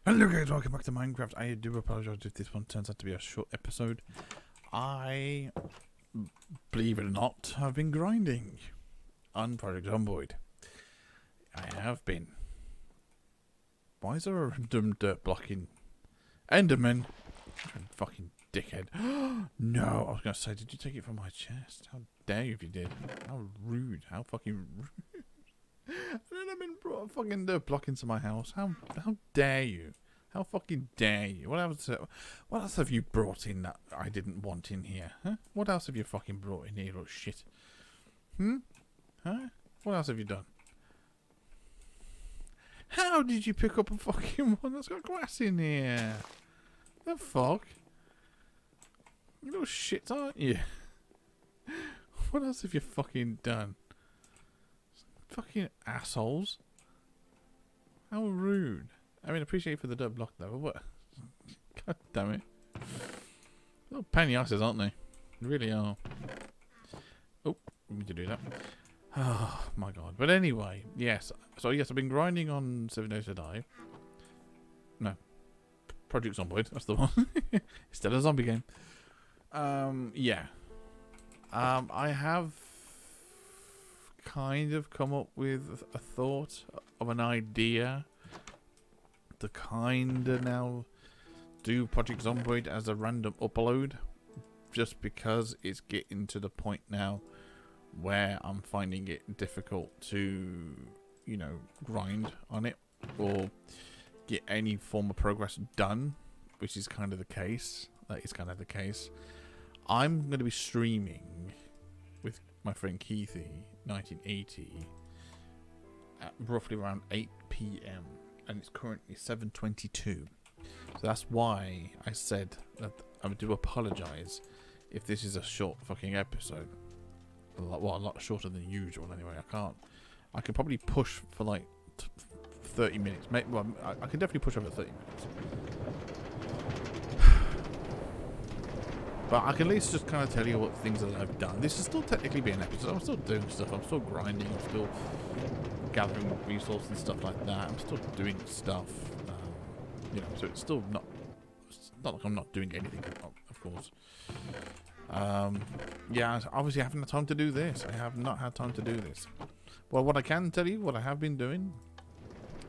Hello guys, welcome back to Minecraft. I do apologise if this one turns out to be a short episode. I, believe it or not, have been grinding on Project Zomboid. I have been. Why is there a random dirt blocking Enderman? Fucking dickhead. No, I was going to say, did you take it from my chest? How dare you if you did. How rude. How fucking rude. And then I've been brought a fucking dirt block into my house. How dare you? How fucking dare you? What else have you brought in that I didn't want in here? Huh? What else have you fucking brought in here, little shit? Huh? What else have you done? How did you pick up a fucking one that's got grass in here? The fuck? You little shits, aren't you? What else have you fucking done? Fucking assholes. How rude. I mean, appreciate you for the dirt block though, but what? God damn it. Little penny asses, aren't they? They really are. Oh, we need to do that. Oh my god. But anyway, yes. So yes, I've been grinding on 7 Days to Die. No. Project Zomboid, that's the one. It's still a zombie game. Yeah. I have kind of come up with a thought of an idea to kind of now do Project Zomboid as a random upload, just because it's getting to the point now where I'm finding it difficult to, you know, grind on it or get any form of progress done, which is kind of the case. That is kind of the case. I'm going to be streaming with my friend Keithy 1980 at roughly around 8 p.m. and it's currently 7:22. So that's why I said that I do apologise if this is a short fucking episode. A lot shorter than usual anyway. I can probably push for like 30 minutes. Well, I can definitely push over 30 minutes. But I can at least just kind of tell you what things that I've done. This is still technically be an episode. I'm still doing stuff. I'm still grinding. I'm still gathering resources and stuff like that. I'm still doing stuff. You know, so it's still not. It's not like I'm not doing anything, of course. Yeah, obviously I haven't had time to do this. I have not had time to do this. Well, what I can tell you, what I have been doing,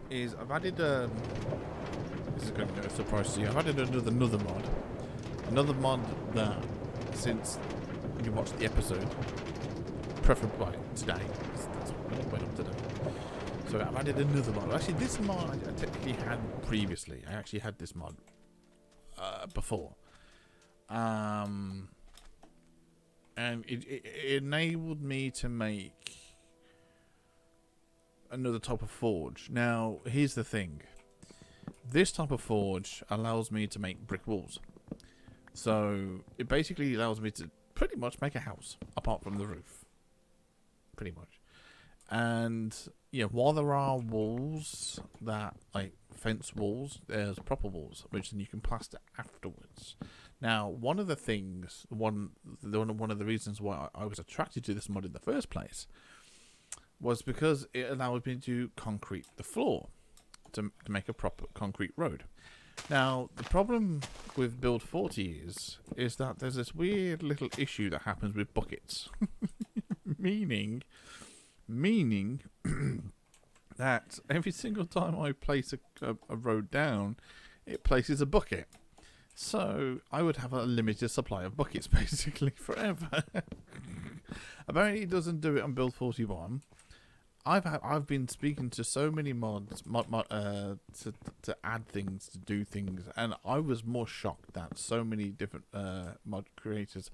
is I've added. This is going to be a surprise to you. I've added another mod. Another mod that, since you watched the episode, preferably today. That's what went up today. So I've added another mod. Actually, this mod I technically had previously. I actually had this mod before. And it enabled me to make another type of forge. Now, here's the thing. This type of forge allows me to make brick walls. So it basically allows me to pretty much make a house, apart from the roof. Pretty much. And yeah, while there are walls that, like fence walls, there's proper walls, which then you can plaster afterwards. Now, one of the things, one of the reasons why I was attracted to this mod in the first place was because it allowed me to concrete the floor to make a proper concrete road. Now, the problem with Build 40 is that there's this weird little issue that happens with buckets. meaning that every single time I place a road down, it places a bucket. So I would have a limited supply of buckets basically forever. Apparently it doesn't do it on Build 41. I've been speaking to so many mods to add things, to do things, and I was more shocked that so many different mod creators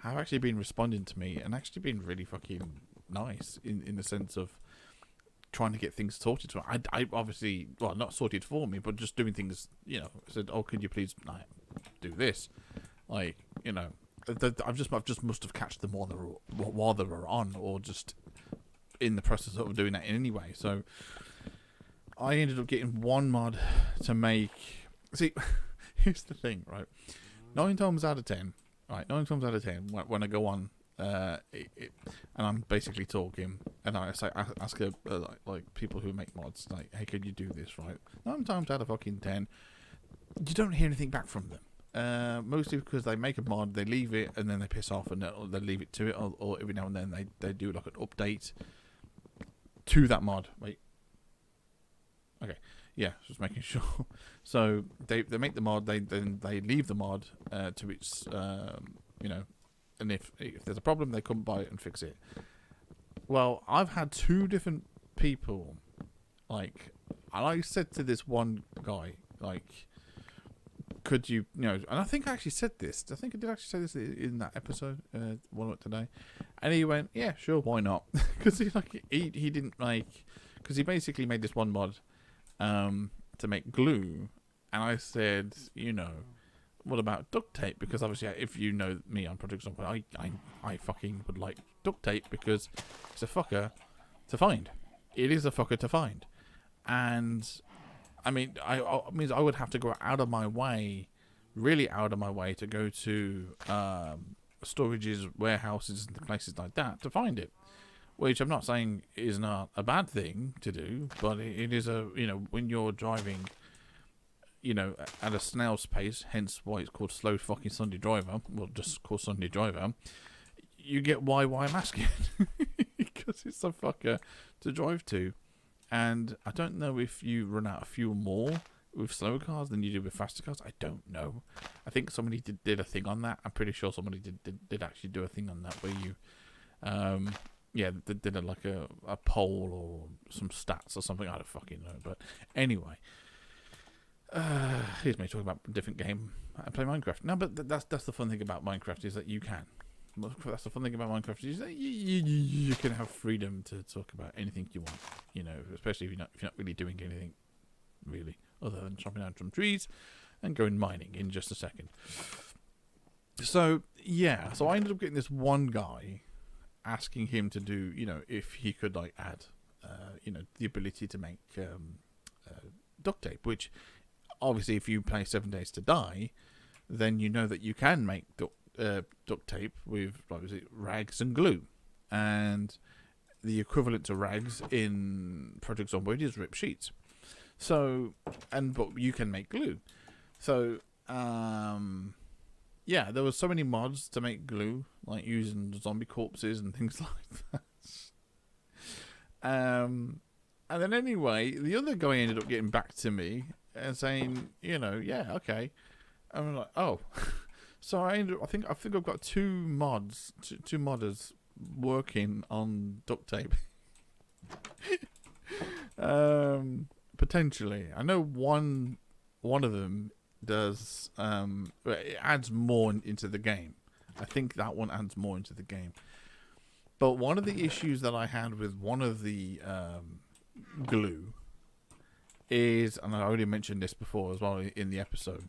have actually been responding to me and actually been really fucking nice in the sense of trying to get things sorted. So I obviously, well, not sorted for me, but just doing things, you know, said, oh, could you please do this? Like, you know, I've just must have catched them while they were on, or just in the process of doing that anyway. So I ended up getting one mod to make. See, here's the thing, right? 9 times out of 10, when I go on and I'm basically talking, and I say, ask like people who make mods, like, hey, could you do this, right? 9 times out of fucking 10, you don't hear anything back from them. Mostly because they make a mod, they leave it, and then they piss off, and they leave it to it, or every now and then they do like an update to that mod. Wait. Okay. Yeah, just making sure. So they make the mod, they leave the mod to its and if there's a problem, they come by it and fix it. Well, I've had 2 different people, like, and I said to this one guy, like, could you, and I think I actually said this. I think I did actually say this in that episode, one up today, and he went, yeah, sure, why not? Because he didn't like, because he basically made this one mod to make glue, and I said, what about duct tape? Because obviously, if you know me on Project Zombie, I fucking would like duct tape because it's a fucker to find. It is a fucker to find, and I mean, I means I would have to go out of my way, really out of my way, to go to storages, warehouses, and places like that to find it. Which I'm not saying is not a bad thing to do, but it is when you're driving, at a snail's pace, hence why it's called Slow Fucking Sunday Driver, well, just called Sunday Driver, you get why I'm asking. Because it's a fucker to drive to. And I don't know if you run out of fuel more with slower cars than you do with faster cars. I don't know. I think somebody did a thing on that. I'm pretty sure somebody did actually do a thing on that where you... they did a poll or some stats or something. I don't fucking know. But anyway, here's me talking about a different game. I play Minecraft. No, but that's the fun thing about Minecraft is that you can. That's the fun thing about Minecraft is that you can have freedom to talk about anything you want. Especially if you're not really doing anything really other than chopping down some trees and going mining in just a second. So yeah, so I ended up getting this one guy, asking him to do, if he could add, the ability to make duct tape, which obviously if you play 7 Days to Die, then you know that you can make duct tape with rags and glue, and the equivalent to rags in Project Zomboid is ripped sheets. So, but you can make glue. So, yeah, there were so many mods to make glue, like using zombie corpses and things like that. And then anyway, the other guy ended up getting back to me and saying, yeah, okay. And I'm like, oh. So I think I've got 2 mods, two modders working on duct tape. Potentially, I know one of them does. It adds more into the game. I think that one adds more into the game. But one of the issues that I had with one of the glue is, and I already mentioned this before as well in the episode,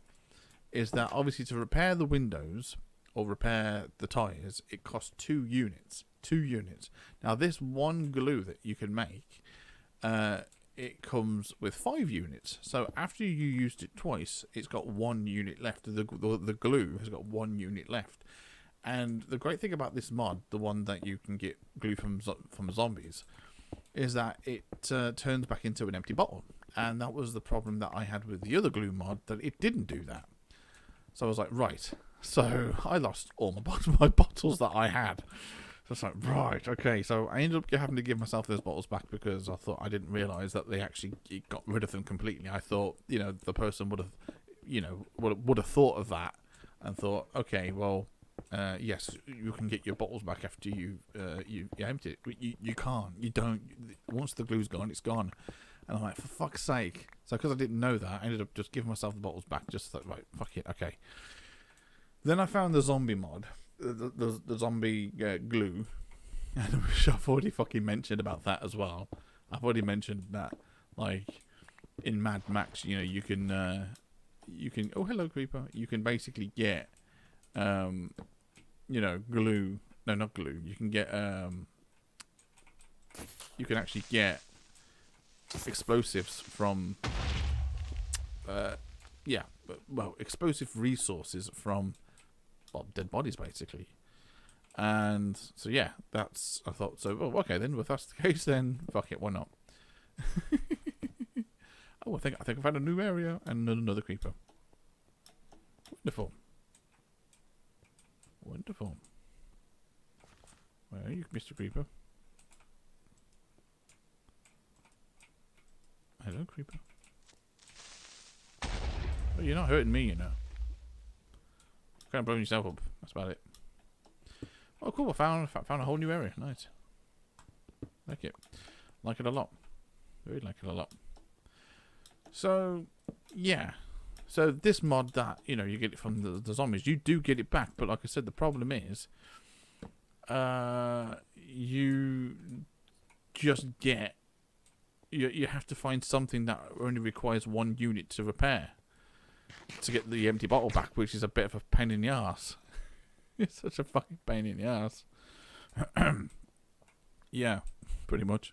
is that obviously to repair the windows or repair the tires, it costs 2 units. 2 units. Now, this one glue that you can make, it comes with 5 units. So after you used it twice, it's got 1 unit left. The glue has got 1 unit left. And the great thing about this mod, the one that you can get glue from zombies, is that it turns back into an empty bottle. And that was the problem that I had with the other glue mod, that it didn't do that. So I was like, right. So I lost all my bottles that I had. So it's like, right, okay. So I ended up having to give myself those bottles back because I thought I didn't realise that they actually got rid of them completely. I thought, the person would have thought of that and thought, okay, well, yes, you can get your bottles back after you empty it. You can't. You don't. Once the glue's gone, it's gone. And I'm like, for fuck's sake. So because I didn't know that, I ended up just giving myself the bottles back. Just like, right, fuck it, okay. Then I found the zombie mod, the zombie glue, and I've already fucking mentioned about that as well. I've already mentioned that, like, in Mad Max, you can, oh, hello, creeper. You can basically get, glue. No, not glue. You can get, you can actually get explosives from, explosive resources from, dead bodies, basically. And so yeah, that's I thought so. Oh, okay then. If that's the case, then fuck it. Why not? Oh, I think I found a new area and another creeper. Wonderful. Wonderful. Where are you, Mr. Creeper? Hello, Creeper. Oh, you're not hurting me, you know. Kind of blowing yourself up. That's about it. Oh, cool. I found a whole new area. Nice. Like it. Like it a lot. Really like it a lot. So, yeah. So this mod that, you know, you get it from the zombies, you do get it back. But like I said, the problem is, you just get, you have to find something that only requires 1 unit to repair to get the empty bottle back, which is a bit of a pain in the ass. It's such a fucking pain in the ass. Yeah, pretty much.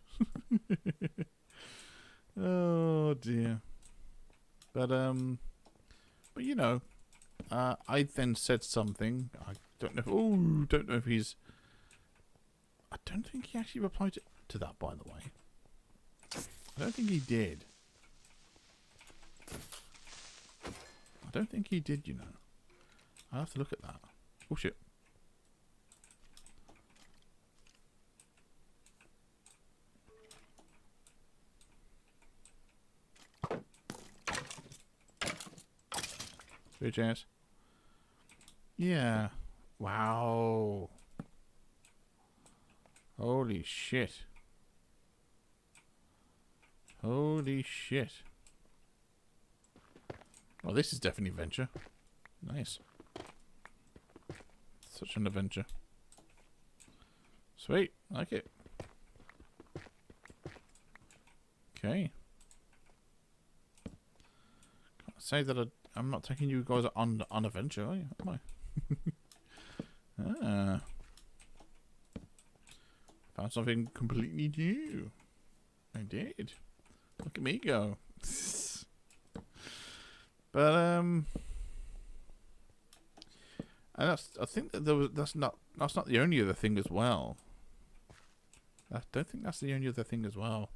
Oh dear. But you know, I then said something. I don't know. Oh, don't know if he's. I don't think he actually replied to that. By the way, I don't think he did. I don't think he did. You know, I have to look at that. Oh shit. Bitch ass. Yeah. Wow. Holy shit. Holy shit. Well, this is definitely adventure. Nice. Such an adventure. Sweet. Like it. Okay. Can't say that I'm not taking you guys on adventure, are you? Am I? Ah. Found something completely new. I did. Look at me go. But and I think that that's not the only other thing as well. I don't think that's the only other thing as well.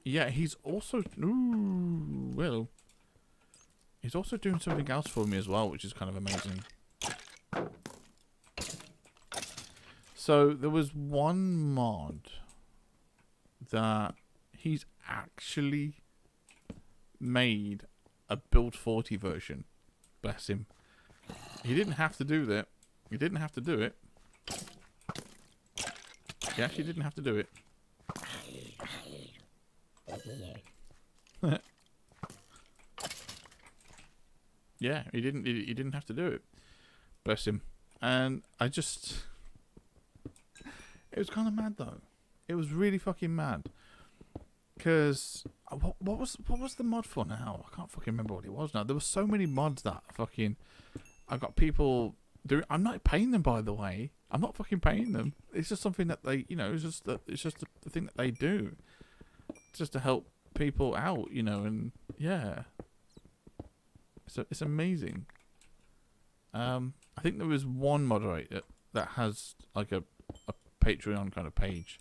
Yeah, he's also he's also doing something else for me as well, which is kind of amazing. So there was one mod that he's actually made a build 40 version. Bless him. He didn't have to do that. He didn't have to do it. He actually didn't have to do it. Yeah, he didn't have to do it. Bless him. And I just, it was kind of mad though. It was really fucking mad. Cause what was the mod for now? I can't fucking remember what it was now. There were so many mods that fucking I got people doing. I'm not paying them, by the way. I'm not fucking paying them. It's just something that they, you know, it's just the thing that they do, just to help people out, you know. And yeah, it's amazing. I think there was one moderator that has like a Patreon kind of page.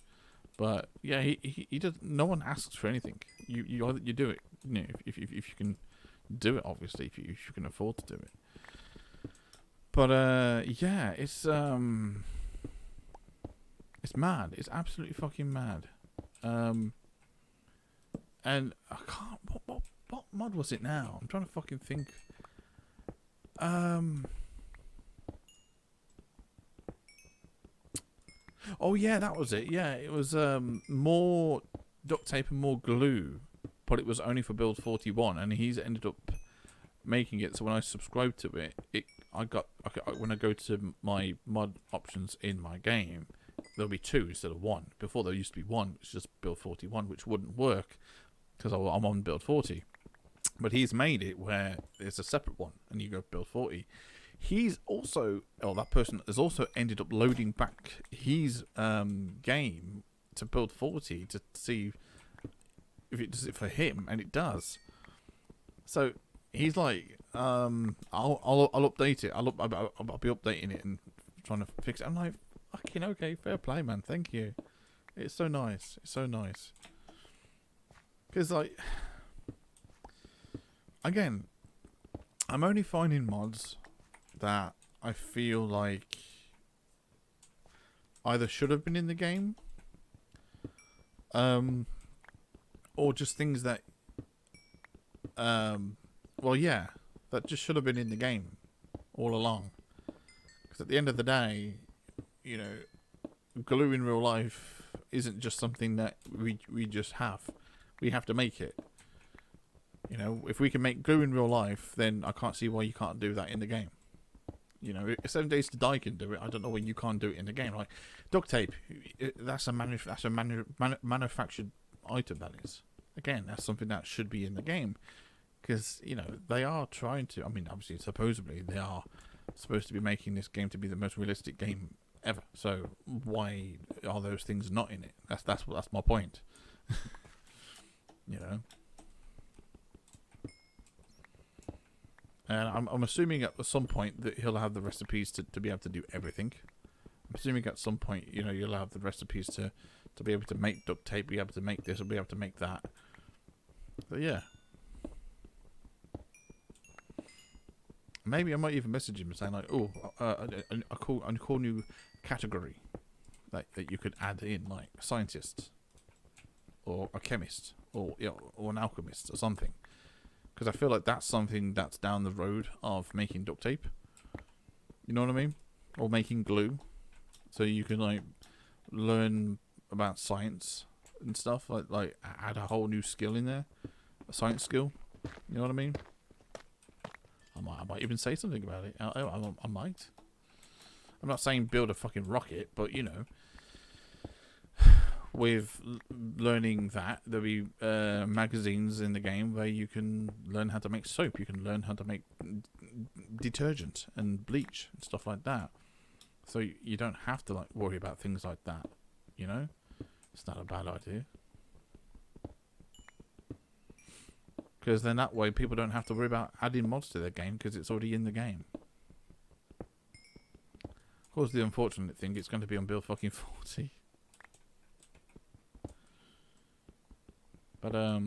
But yeah, he does. No one asks for anything. You do it. You know, if you can do it, obviously, if you can afford to do it. But yeah, it's mad. It's absolutely fucking mad. And I can't. What mod was it now? I'm trying to fucking think. Oh yeah, that was it. Yeah, it was more duct tape and more glue, but it was only for build 41, and he's ended up making it. So when I subscribed to it, when I go to my mod options in my game, there'll be 2 instead of 1. Before there used to be 1, which is just build 41, which wouldn't work because I'm on build 40. But he's made it where it's a separate one, and you go build 40. He's also, that person has also ended up loading back his game to build 40 to see if it does it for him, and it does. So he's like, I'll update it. I'll be updating it and trying to fix it. I'm like, fucking okay, fair play, man. Thank you. It's so nice. It's so nice. Because like, again, I'm only finding mods that I feel like either should have been in the game, or just things that, well, yeah, that just should have been in the game all along. Because at the end of the day, you know, glue in real life isn't just something that we just have. We have to make it. You know, if we can make glue in real life, then I can't see why you can't do that in the game. You know, if 7 Days to Die can do it, I don't know why you can't do it in the game. Like duct tape, that's a manufactured item. That is, again, that's something that should be in the game, because you know they are trying to. I mean, obviously, supposedly they are supposed to be making this game to be the most realistic game ever. So why are those things not in it? That's my point. You know. And I'm assuming at some point that he'll have the recipes to be able to do everything. I'm assuming at some point, you know, you'll have the recipes to be able to make duct tape, be able to make this, or be able to make that. But yeah. Maybe I might even message him saying like, oh, a cool new category that you could add in, like a scientist, or a chemist, or an alchemist, or something. Because I feel like that's something that's down the road of making duct tape. You know what I mean? Or making glue. So you can like learn about science and stuff. Like add a whole new skill in there. A science skill. You know what I mean? I might even say something about it. I might. I'm not saying build a fucking rocket, but you know. With learning that, there'll be magazines in the game where you can learn how to make soap. You can learn how to make detergent and bleach and stuff like that. So you don't have to like worry about things like that. You know, it's not a bad idea. Because then that way people don't have to worry about adding mods to their game because it's already in the game. Of course, the unfortunate thing, it's going to be on build fucking 40. But, yeah.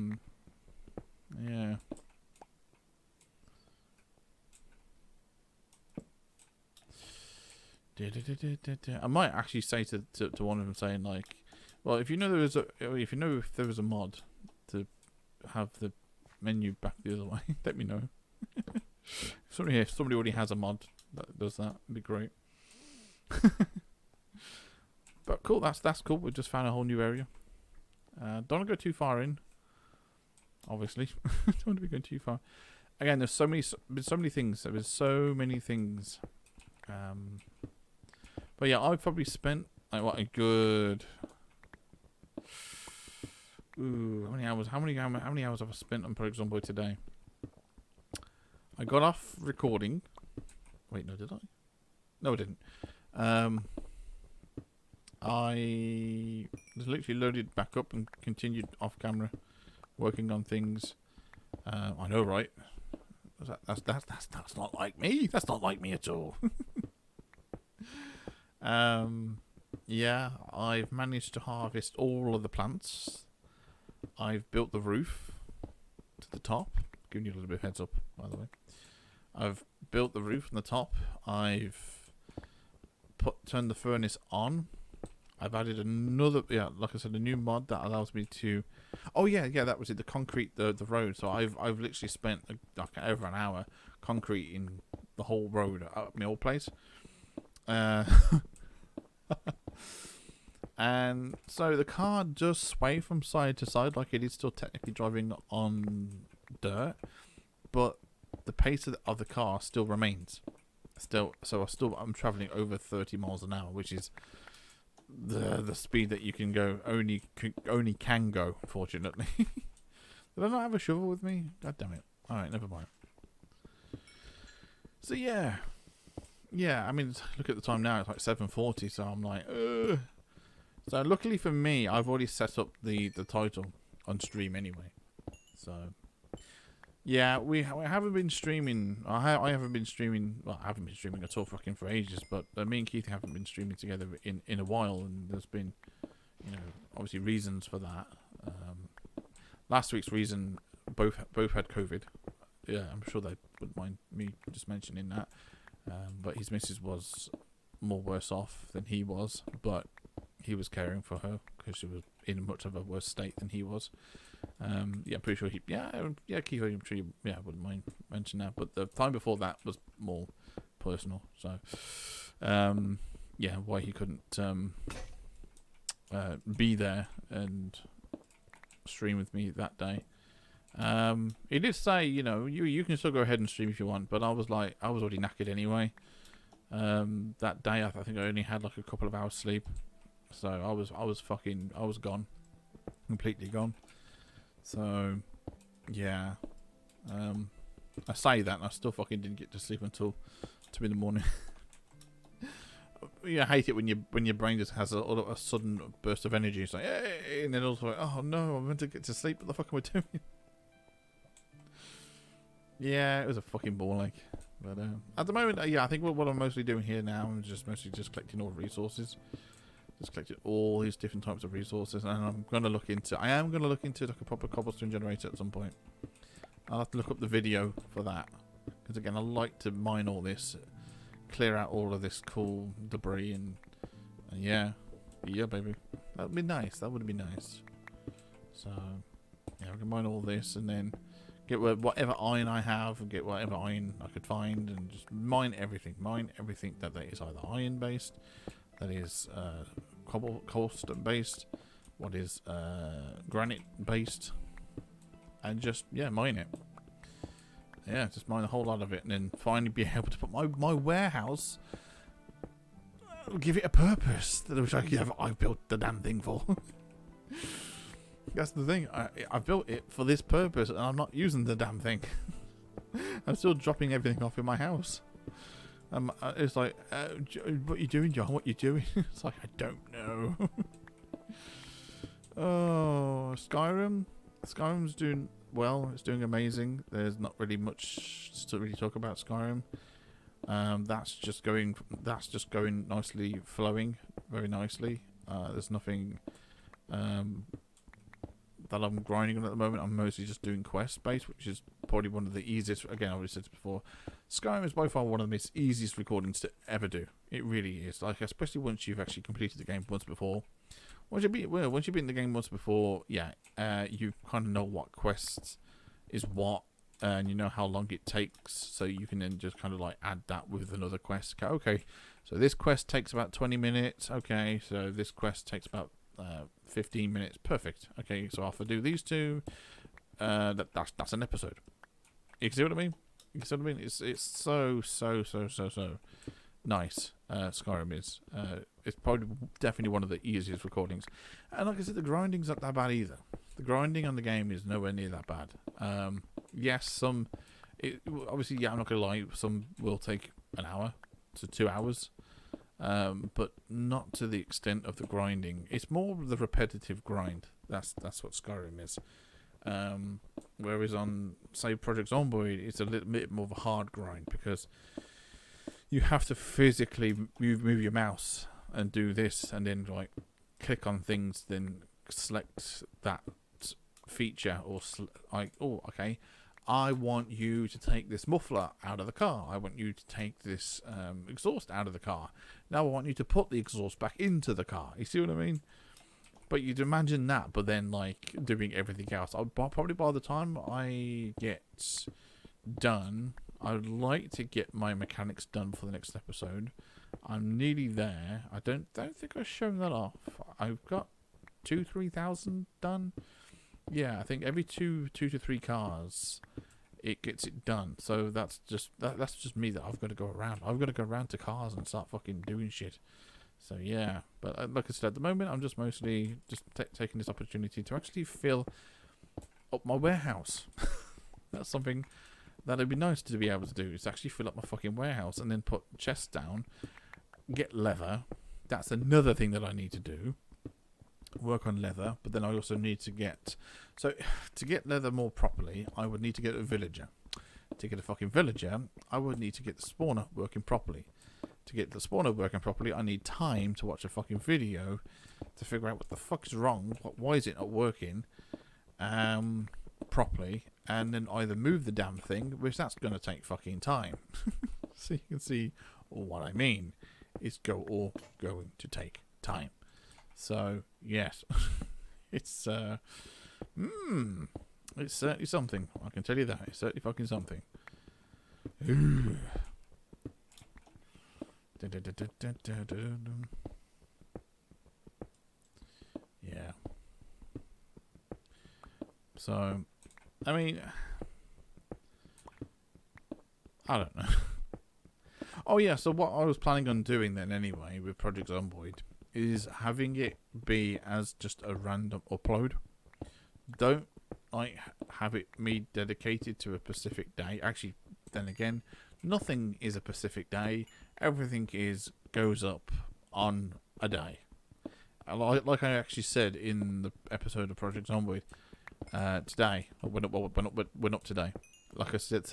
I might actually say to one of them saying like, well, if you know if there was a mod to have the menu back the other way, let me know. If somebody already has a mod that does that, it'd be great. But cool, that's cool. We just found a whole new area. Don't want to go too far in. Obviously, don't want to be going too far. Again, there's so many things. There's so many things. But yeah, I've probably spent like what a good. Ooh, how many hours? How many hours have I spent on Project Zomboid today? I got off recording. Wait, no, did I? No, I didn't. I just literally loaded back up and continued off camera, working on things. I know, right? That's not like me. That's not like me at all. Yeah, I've managed to harvest all of the plants. I've built the roof to the top. Giving you a little bit of heads up, by the way. I've built the roof on the top. I've turned the furnace on. I've added another, like I said, a new mod that allows me to. Oh yeah, that was it. The concrete, the road. So I've literally spent like over an hour concreting the whole road at my old place. And so the car does sway from side to side, like it is still technically driving on dirt, but the pace of the car still remains. I'm traveling over 30 miles an hour, which is the speed that you can go only can go. Fortunately, did I not have a shovel with me? God damn it! All right, never mind. So yeah. I mean, look at the time now; it's like 7:40. So I'm like, ugh. So luckily for me, I've already set up the title on stream anyway. So Yeah, we haven't been streaming. I haven't been streaming. Well, I haven't been streaming at all fucking for ages. But me and Keith haven't been streaming together in a while, and there's been, obviously reasons for that. Last week's reason, both had COVID. Yeah, I'm sure they wouldn't mind me just mentioning that. But his missus was more worse off than he was, but he was caring for her because she was in much of a worse state than he was. Yeah, I'm pretty sure Keith, I'm sure wouldn't mind mentioning that. But the time before that was more personal. So, why he couldn't be there and stream with me that day. He did say, you can still go ahead and stream if you want, but I was already knackered anyway. That day I think I only had like a couple of hours sleep, so I was gone, completely gone. So yeah, I say that and I still fucking didn't get to sleep until 2 in the morning. I hate it when your brain just has a sudden burst of energy. It's like, hey, and then also like, oh no, I'm meant to get to sleep. What the fuck am I doing? Yeah, it was a fucking ball ache. But at the moment, I think what I'm mostly doing here now is just mostly collecting all the resources. Just collected all these different types of resources, and I am going to look into like a proper cobblestone generator at some point. I'll have to look up the video for that, because again, I like to mine all this, clear out all of this cool debris, and yeah, baby, that would be nice. That would be nice. So yeah, we can mine all this, and then get whatever iron I have, and get whatever iron I could find, and just mine everything. Mine everything that is either iron based, that is cobblestone based, what is granite based, and just mine it. Yeah, just mine a whole lot of it, and then finally be able to put my warehouse, give it a purpose, which I built the damn thing for. That's the thing. I built it for this purpose, and I'm not using the damn thing. I'm still dropping everything off in my house. It's like, what you doing, John? What you doing? It's like, I don't know. Oh, Skyrim. Skyrim's doing well. It's doing amazing. There's not really much to really talk about Skyrim. That's just going nicely, flowing very nicely. There's nothing that I'm grinding on at the moment. I'm mostly just doing quest based, which is probably one of the easiest. Again, I already said this before. Skyrim is by far one of the most easiest recordings to ever do. It really is. Like, especially once you've actually completed the game once before. Once you've been in the game once before, you kind of know what quests is what, and you know how long it takes, so you can then just kind of like add that with another quest. Okay, so this quest takes about 20 minutes. Okay, so this quest takes about 15 minutes. Perfect. Okay, so I'll do these two. That's an episode. You see what I mean? It's so nice. Skyrim is. It's probably definitely one of the easiest recordings. And like I said, the grinding's not that bad either. The grinding on the game is nowhere near that bad. Yes, obviously, I'm not gonna lie, some will take an hour to 2 hours. But not to the extent of the grinding. It's more of the repetitive grind. That's what Skyrim is. Whereas on, say, Project Zomboid, it's a little bit more of a hard grind, because you have to physically move your mouse and do this, and then like click on things, then select that feature, or okay, I want you to take this muffler out of the car. I want you to take this exhaust out of the car. Now I want you to put the exhaust back into the car. You see what I mean? But you'd imagine that, but then like doing everything else. Probably by the time I get done, I would like to get my mechanics done for the next episode. I'm nearly there. I don't think I've shown that off. I've got 3,000 done. Yeah, I think every two to three cars, it gets it done. So that's just me that I've got to go around. I've got to go around to cars and start fucking doing shit. So yeah, but like I said, at the moment I'm just mostly just taking this opportunity to actually fill up my warehouse. That's something that'd be nice to be able to do. Is actually fill up my fucking warehouse and then put chests down, get leather. That's another thing that I need to do. work on leather, but then I also need to get... So, to get leather more properly, I would need to get a villager. To get a fucking villager, I would need to get the spawner working properly. To get the spawner working properly, I need time to watch a fucking video to figure out what the fuck is wrong, why is it not working properly, and then either move the damn thing, which that's going to take fucking time. So you can see what I mean. It's all going to take time. So, yes. It's certainly something. I can tell you that. It's certainly fucking something. Yeah. So, I mean, I don't know. Oh yeah, so what I was planning on doing then anyway with Project Zomboid is having it be as just a random upload. Don't like have it me dedicated to a specific day. Actually, then again, nothing is a specific day. Everything goes up on a day. Like I actually said in the episode of Project Zomboid today, went up today. Like I said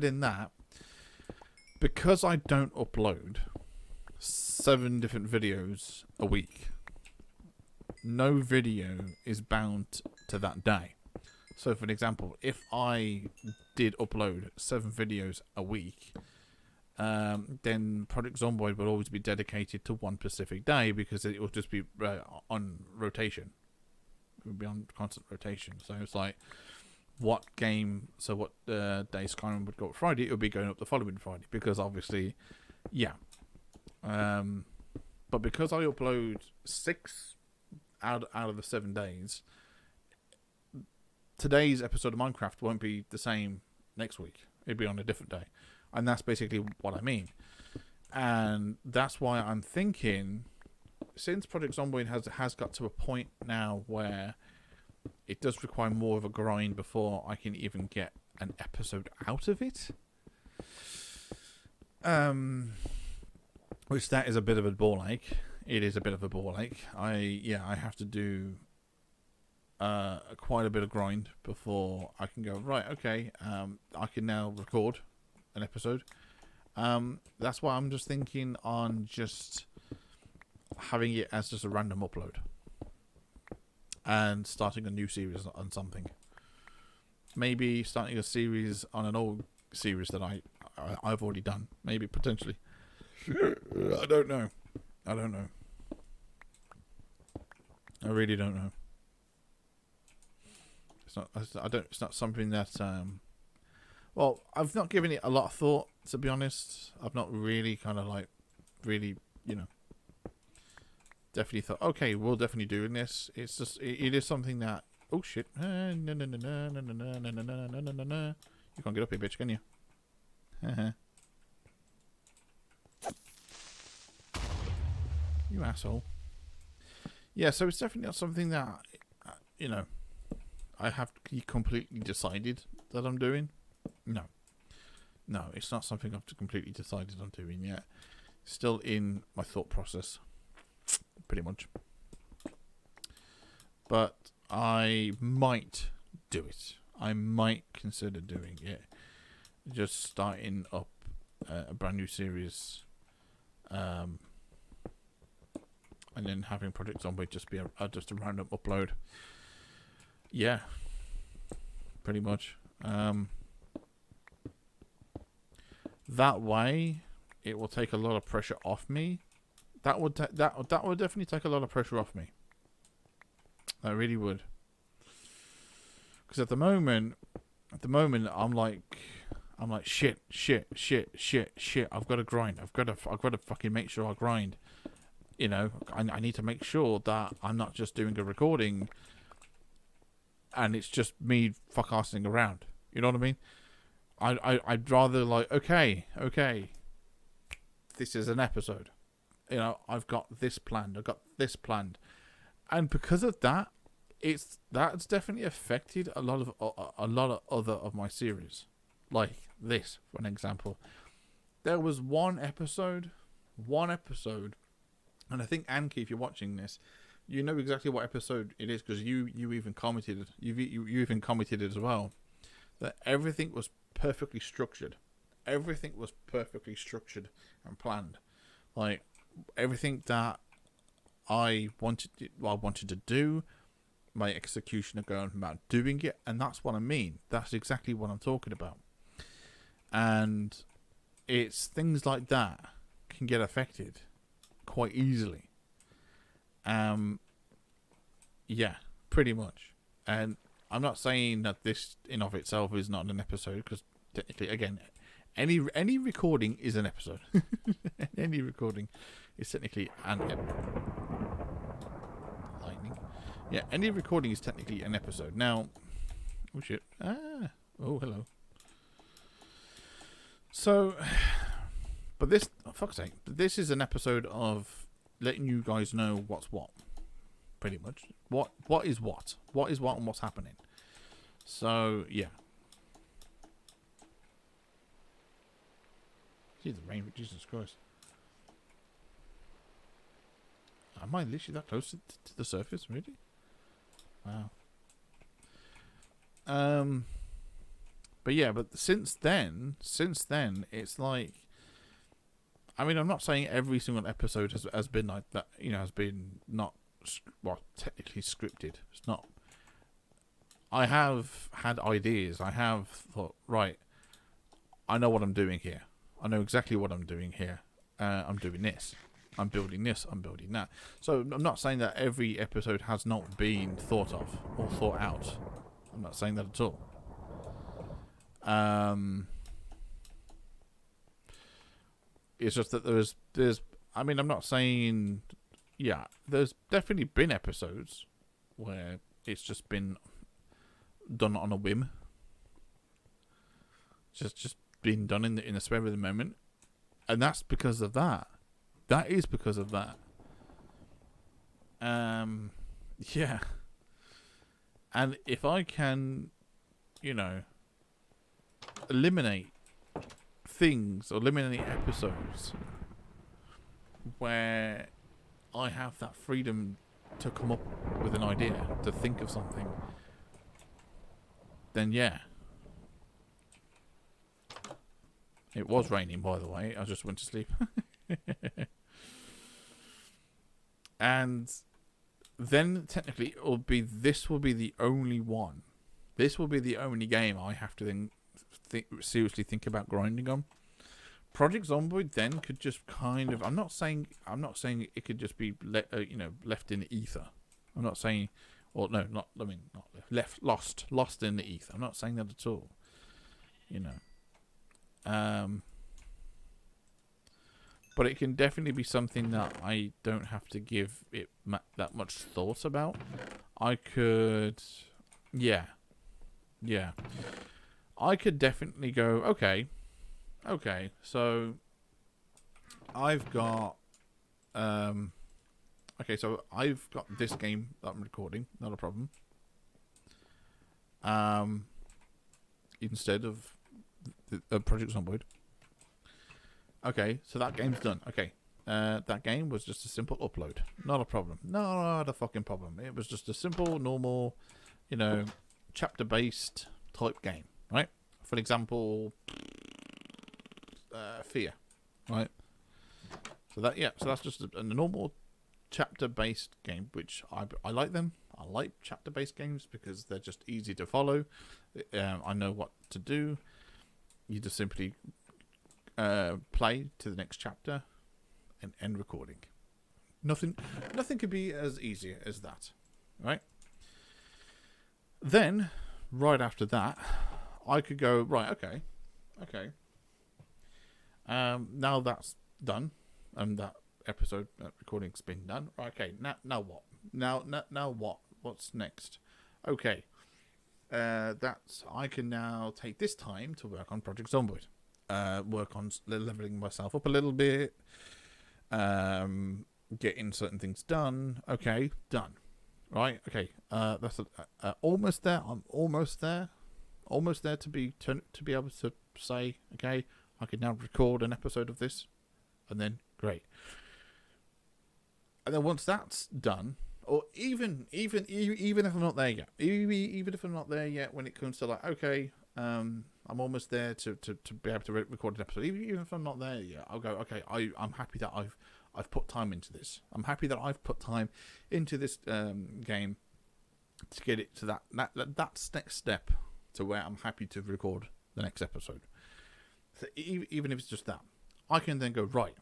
in that, because I don't upload 7 different videos a week, no video is bound to that day. So, for example, if I did upload 7 videos a week, then Project Zomboid will always be dedicated to one specific day because it will just be on rotation. It will be on constant rotation. So it's like, what day Skyrim would go up Friday, it would be going up the following Friday because obviously, yeah. But because I upload 6 out of the 7 days, today's episode of Minecraft won't be the same next week. It'll be on a different day. And that's basically what I mean. And that's why I'm thinking, since Project Zomboid has got to a point now where it does require more of a grind before I can even get an episode out of it. Which that is a bit of a ball ache. It is a bit of a ball ache. I have to do quite a bit of grind before I can go, right, okay, I can now record an episode. That's why I'm just thinking on just having it as just a random upload and starting a new series on something. Maybe starting a series on an old series that I've already done. Maybe potentially. I don't know. I really don't know. It's not something that well, I've not given it a lot of thought, to be honest. I've not really definitely thought, okay, we'll definitely do this. It's just it is something that, oh shit. No. You can't get up here, bitch, can you? You asshole. Yeah, so it's definitely not something that I have completely decided that I'm doing. No, it's not something I've completely decided I'm doing yet. Still in my thought process, pretty much. But I might do it. I might consider doing it. Just starting up a brand new series, and then having Project Zombie just be just a random upload. Yeah, pretty much. That way, it will take a lot of pressure off me. That would definitely take a lot of pressure off me. That really would. Because at the moment, I'm like shit. I've got to grind. I've got to fucking make sure I grind. I need to make sure that I'm not just doing a recording and it's just me fuck-assing around. You know what I mean? I'd rather okay, this is an episode. I've got this planned. And because of that, that's definitely affected a lot of other of my series. Like this, for an example. There was one episode And I think, Anki, if you're watching this, you know exactly what episode it is, because you even commented, you even commented as well, that everything was perfectly structured. Everything was perfectly structured and planned. Like, everything that I wanted to do, my execution of going about doing it, and that's what I mean. That's exactly what I'm talking about. And it's things like that can get affected quite easily. Yeah, pretty much. And I'm not saying that this in of itself is not an episode, because technically, again, any recording is an episode. Any recording is technically an lightning. Yeah, any recording is technically an episode. Now, oh shit! Oh hello. So, but this, oh, fuck's sake, this is an episode of letting you guys know what's what. Pretty much, what is what and what's happening. So yeah. See the rain, Jesus Christ. Am I literally that close to the surface, really? Wow. But yeah, but since then, it's like, I mean, I'm not saying every single episode has been like that, has been not, well, technically scripted. It's not. I have had ideas. I have thought, right, I know what I'm doing here. I know exactly what I'm doing here. I'm doing this. I'm building this. I'm building that. So I'm not saying that every episode has not been thought of or thought out. I'm not saying that at all. It's just that there's. I mean, I'm not saying. Yeah, there's definitely been episodes where it's just been done on a whim. Just been done in the spur of the moment, and that's because of that. That is because of that. Yeah. And if I can, eliminate things or eliminate episodes where I have that freedom to come up with an idea, to think of something, then yeah. It was raining, by the way. I just went to sleep. And then technically this will be the only one. This will be the only game I have to then seriously think about grinding on. Project Zomboid then could just kind of. I'm not saying it could just be left in the ether. I'm not saying, or no, not. I mean, not lost in the ether. I'm not saying that at all. But it can definitely be something that I don't have to give it that much thought about. I could, yeah. I could definitely go, okay, so I've got, so I've got this game that I'm recording, not a problem. Instead of the Project Zomboid. Okay, so that game's done. Okay, that game was just a simple upload. Not a problem. Not a fucking problem. It was just a simple, normal, chapter-based type game, right? For example, Fear, right? So that's just a normal chapter-based game, which I like them. I like chapter-based games because they're just easy to follow. I know what to do. You just simply play to the next chapter and end recording. Nothing could be as easy as that, right? Then, right after that, I could go, right, okay. Now that's done, and that episode recording's been done. Okay, now what? Now what? What's next? Okay, I can now take this time to work on Project Zomboid. Work on leveling myself up a little bit, getting certain things done. Okay, done. Right. Okay. That's almost there. I'm almost there. Almost there to be able to say, okay, I can now record an episode of this, and then great. And then once that's done, or even if I'm not there yet, even if I'm not there yet, when it comes to like, okay, I'm almost there to be able to record an episode. Even if I'm not there yet, I'll go, okay, I'm happy that I've put time into this. I'm happy that I've put time into this game to get it to that's next step to where I'm happy to record the next episode. So even if it's just that, I can then go, right,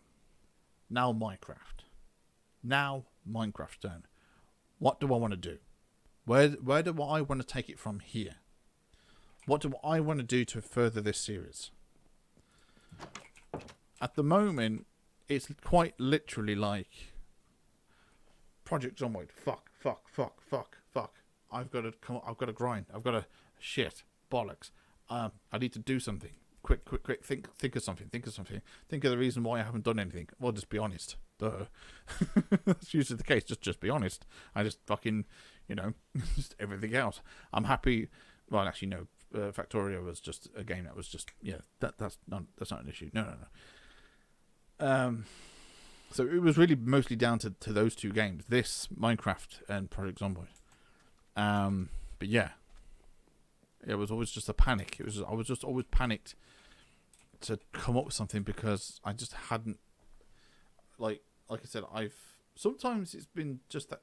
now Minecraft's turn. What do I want to do? Where do I want to take it from here? What do I want to do to further this series? At the moment, it's quite literally like Project Zomboid. Fuck. I've got to grind. I've got to shit bollocks. I need to do something. Quick. Think of something. Think of the reason why I haven't done anything. Well, just be honest. Duh. That's usually the case. Just be honest. I just fucking, just everything else. I'm happy. Well, actually, no. Factorio was just a game that was just that's not an issue. No. So it was really mostly down to those two games, this Minecraft and Project Zomboid. But yeah, it was always just a panic. I was just always panicked to come up with something because I just hadn't, like I said, sometimes it's been just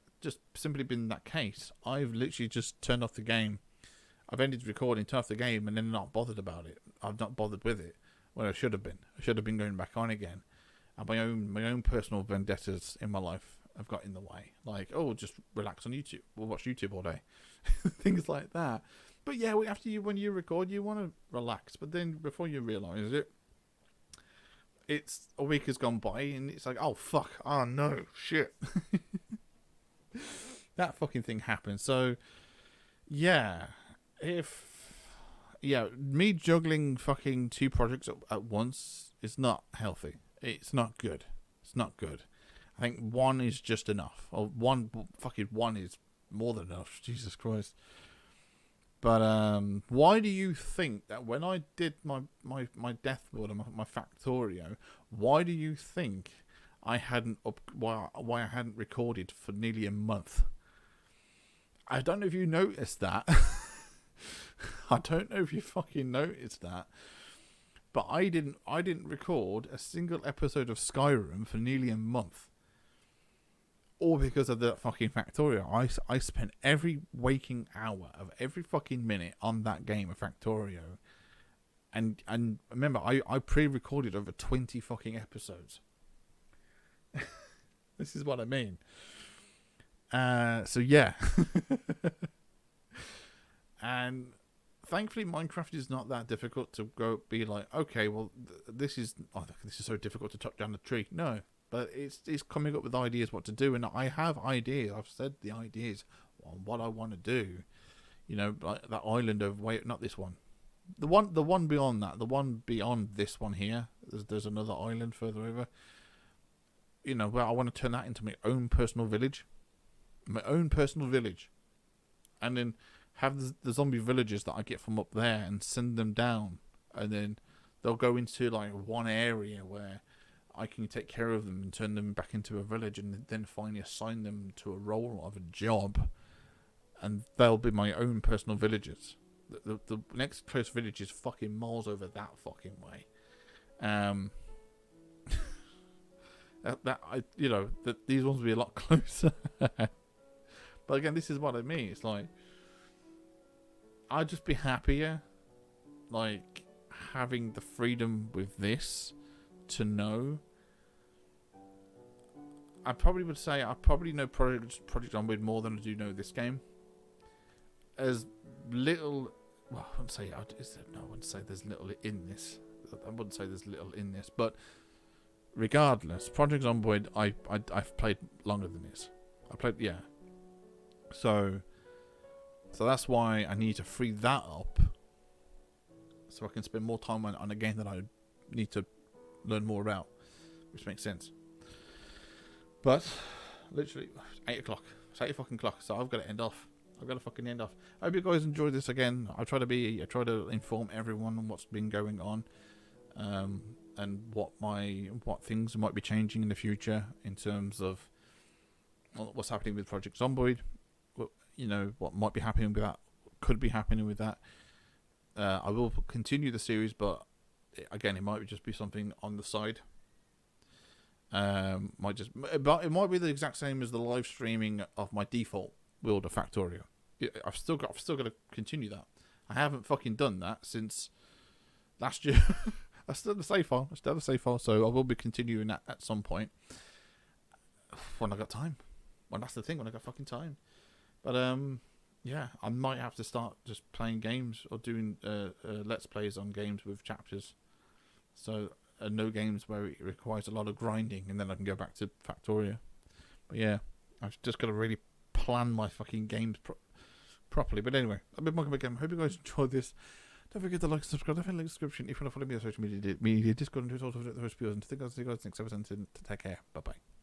simply been that case. I've literally just turned off the game. I've ended recording, turned off the game, and then not bothered about it. I've not bothered with it when I should have been. I should have been going back on again. And my own personal vendettas in my life have got in the way. Like, oh, just relax on YouTube. We'll watch YouTube all day. Things like that. But yeah, when you record, you want to relax. But then before you realise it, it's a week has gone by, and it's like, oh fuck, oh no, shit. That fucking thing happened. So yeah. Me juggling fucking two projects at once is not healthy. It's not good. I think one is just enough. Or one is more than enough. Jesus Christ. But why do you think that when I did my Deathboard and my Factorio, why do you think I hadn't why I hadn't recorded for nearly a month? I don't know if you noticed that. I don't know if you fucking noticed that, but I didn't record a single episode of Skyrim for nearly a month, all because of that fucking Factorio. I spent every waking hour of every fucking minute on that game of Factorio, and remember, I pre-recorded over 20 fucking episodes. This is what I mean. So yeah. And thankfully, Minecraft is not that difficult to go be like, okay, well, this is so difficult to chop down the tree. No, but it's coming up with ideas what to do, and I have ideas. I've said the ideas on what I want to do. Like that island of not this one, the one beyond that, the one beyond this one here. There's another island further over. Where I want to turn that into my own personal village, and then have the zombie villagers that I get from up there and send them down, and then they'll go into like one area where I can take care of them and turn them back into a village, and then finally assign them to a role of a job, and they'll be my own personal villagers. The next close village is fucking miles over that fucking way. These ones will be a lot closer. But again, this is what I mean. It's like, I'd just be happier, like, having the freedom with this to know. I probably would say I probably know Project Zomboid more than I do know this game. As little, well, I wouldn't say there's little in this. I wouldn't say there's little in this, but regardless, Project Zomboid, I've played longer than this. So that's why I need to free that up, so I can spend more time on a game that I need to learn more about, which makes sense. But literally 8 o'clock. It's 8 fucking o'clock, so I've got to end off. I hope you guys enjoyed this again. I try to inform everyone on what's been going on, and what things might be changing in the future in terms of what's happening with Project Zomboid. You know, what might be happening with that, could be happening with that. I will continue the series, but again, it might just be something on the side. But it might be the exact same as the live streaming of my default World of Factorio. I've still got to continue that. I haven't fucking done that since last year. I still have the save file. So I will be continuing that at some point when I got time. Well, that's the thing, when I got fucking time. But yeah, I might have to start just playing games or doing let's plays on games with chapters. So no games where it requires a lot of grinding, and then I can go back to Factorio. But yeah, I've just got to really plan my fucking games properly. But anyway, I've been Monkey Again. Hope you guys enjoyed this. Don't forget to like, subscribe, definitely link description if you want to follow me on social media, Discord, and Twitter, also the first viewers. And to think I see you guys next episode. To take care. Bye bye.